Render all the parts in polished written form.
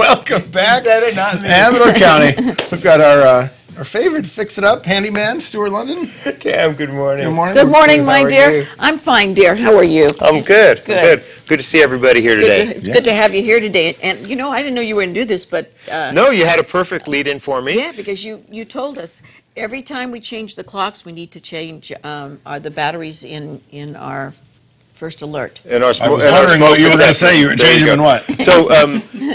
Welcome back. You said it, not me. Amador County. We've got our favorite fix-it-up handyman, Stuart London. Cam, good morning. Good morning. Good morning, my How are dear. you? I'm fine, dear. How are you? I'm good. Good. Good to see everybody here today. It's good to have you here today. And you know, I didn't know you were going to do this, but No, you had a perfect lead-in for me. yeah, because you told us every time we change the clocks, we need to change the batteries in our first alert. In our I was wondering what you were going to say. You were There changing go. them what? So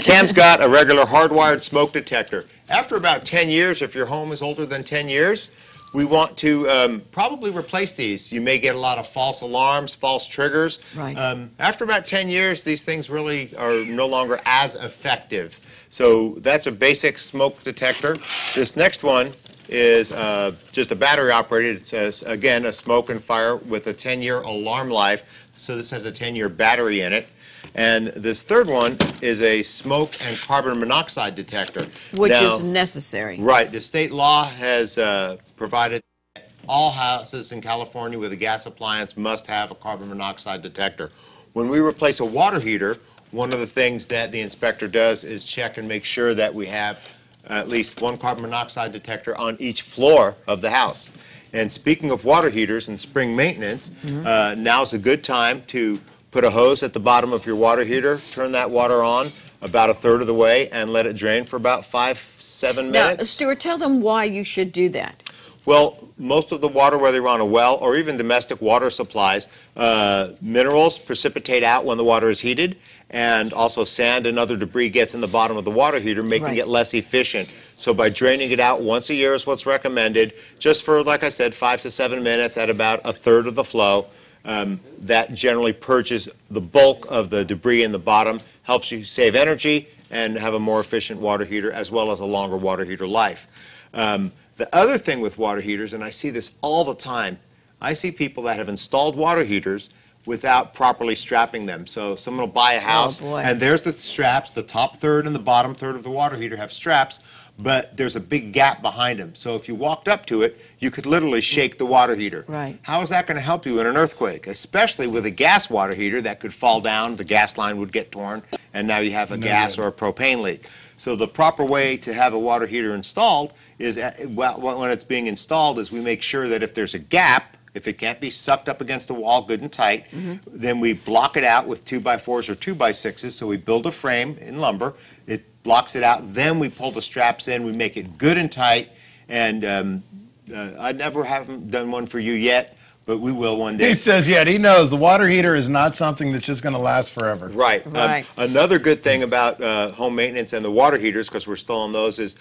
Cam's got a regular hardwired smoke detector. After about 10 years, if your home is older than 10 years, we want to probably replace these. You may get a lot of false alarms, false triggers. Right. After about 10 years, these things really are no longer as effective. So that's a basic smoke detector. This next one is just a battery operated. It says, again, a smoke and fire with a 10-year alarm life. So this has a 10-year battery in it. And this third one is a smoke and carbon monoxide detector. Which Now, is necessary. right. The state law has provided that all houses in California with a gas appliance must have a carbon monoxide detector. When we replace a water heater, one of the things that the inspector does is check and make sure that we have at least one carbon monoxide detector on each floor of the house. And speaking of water heaters and spring maintenance, now's a good time to put a hose at the bottom of your water heater, turn that water on about a third of the way, and let it drain for about 5-7 Now, minutes. Stuart, tell them why you should do that. Well, most of the water, whether you're on a well or even domestic water supplies, minerals precipitate out when the water is heated, and also sand and other debris gets in the bottom of the water heater, making Right. it less efficient. So by draining it out once a year is what's recommended, just for, like I said, 5 to 7 minutes at about a third of the flow. That generally purges the bulk of the debris in the bottom, helps you save energy and have a more efficient water heater, as well as a longer water heater life. The other thing with water heaters, and I see this all the time, I see people that have installed water heaters without properly strapping them. So someone will buy a house, boy. and there's the straps, the top third and the bottom third of the water heater have straps, but there's a big gap behind them. So if you walked up to it, you could literally shake the water heater. Right. How is that going to help you in an earthquake? Especially with a gas water heater that could fall down, the gas line would get torn, and now you have a gas or a propane leak. So the proper way to have a water heater installed is, when it's being installed, is we make sure that if there's a gap, if it can't be sucked up against the wall good and tight, then we block it out with 2x4s or 2x6s. So we build a frame in lumber, it blocks it out, then we pull the straps in, we make it good and tight, and I never haven't done one for you yet, but we will one day. He says, yeah, he knows the water heater is not something that's just going to last forever. Right. Right. Another good thing about home maintenance and the water heaters, because we're still on those, is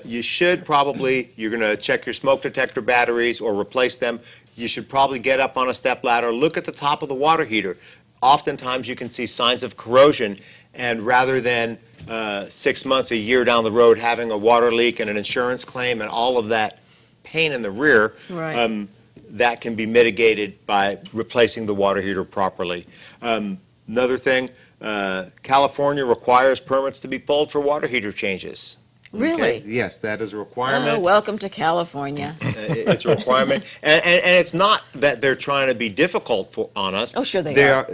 you should probably, you're going to check your smoke detector batteries or replace them. You should probably get up on a step ladder, look at the top of the water heater. Oftentimes you can see signs of corrosion, and rather than 6 months, a year down the road having a water leak and an insurance claim and all of that pain in the rear, Right. that can be mitigated by replacing the water heater properly. Another thing, California requires permits to be pulled for water heater changes. Really? Okay? Yes, that is a requirement. Oh, welcome to California. It's a requirement, and it's not that they're trying to be difficult on us. Oh, sure they are.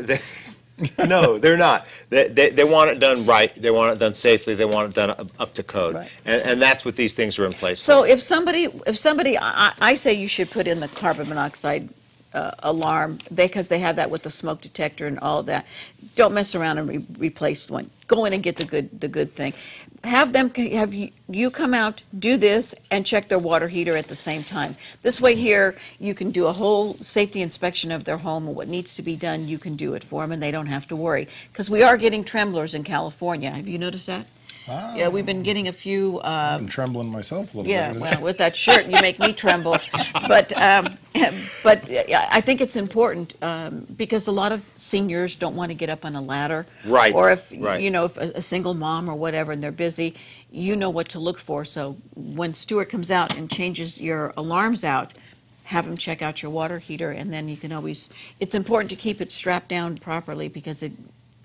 No, they're not. They want it done right. They want it done safely. They want it done up to code, Right. and that's what these things are in place So for. if somebody, I say you should put in the carbon monoxide alarm, because they have that with the smoke detector and all of that. Don't mess around and replace one. Go in and get the good thing. Have you come out, do this, and check their water heater at the same time. This way here, you can do a whole safety inspection of their home, and what needs to be done, you can do it for them, and they don't have to worry. Because we are getting tremblers in California. Have you noticed that? Ah, Yeah, we've been getting a few. I'm trembling myself a little Yeah, bit. well, with that shirt, you make me tremble. But I think it's important because a lot of seniors don't want to get up on a ladder. Right, Or if, right. you know, if a single mom or whatever, and they're busy, you know what to look for. So when Stuart comes out and changes your alarms out, have him check out your water heater, and then you can always, it's important to keep it strapped down properly because it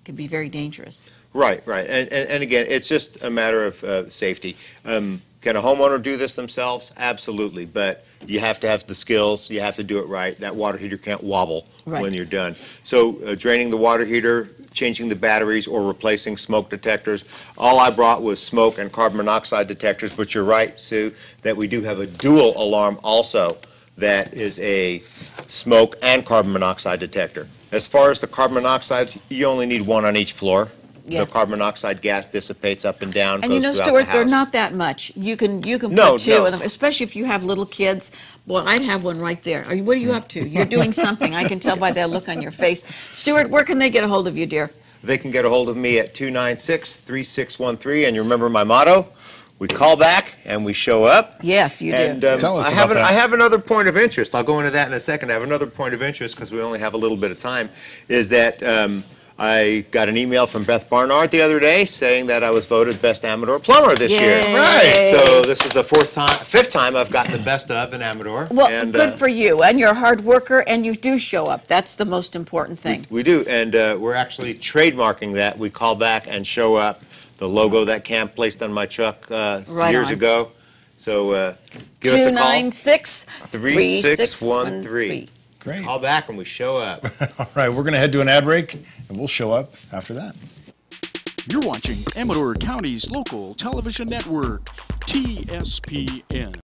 can be very dangerous. Right, right. And again, it's just a matter of safety. Can a homeowner do this themselves? Absolutely. But you have to have the skills, you have to do it right. That water heater can't wobble Right. when you're done. So draining the water heater, changing the batteries, or replacing smoke detectors. All I brought was smoke and carbon monoxide detectors, but you're right, Sue, that we do have a dual alarm also that is a smoke and carbon monoxide detector. As far as the carbon monoxide, you only need one on each floor. Yeah. The carbon monoxide gas dissipates up and down, And you goes know, throughout Stuart, the they're house. not that much. You can No, put two no. of them, especially if you have little kids. Boy, I'd have one right there. What are you up to? You're doing something. I can tell by that look on your face. Stuart, where can they get a hold of you, dear? They can get a hold of me at 296-3613, and you remember my motto? We call back and we show up. Yes, you do. And Tell us I about have that. I have another point of interest. I'll go into that in a second. I have another point of interest because we only have a little bit of time, is that I got an email from Beth Barnard the other day saying that I was voted Best Amador Plumber this year. Yay. Right. So this is the fifth time I've gotten the best of in Amador. Well, and, good for you. And you're a hard worker, and you do show up. That's the most important thing. We do, and we're actually trademarking that. We call back and show up. The logo that Cam placed on my truck Right years on. ago. So give us a call. 296-3613. Great. Call back and we show up. All right, we're going to head to an ad break, and we'll show up after that. You're watching Amador County's local television network, TSPN.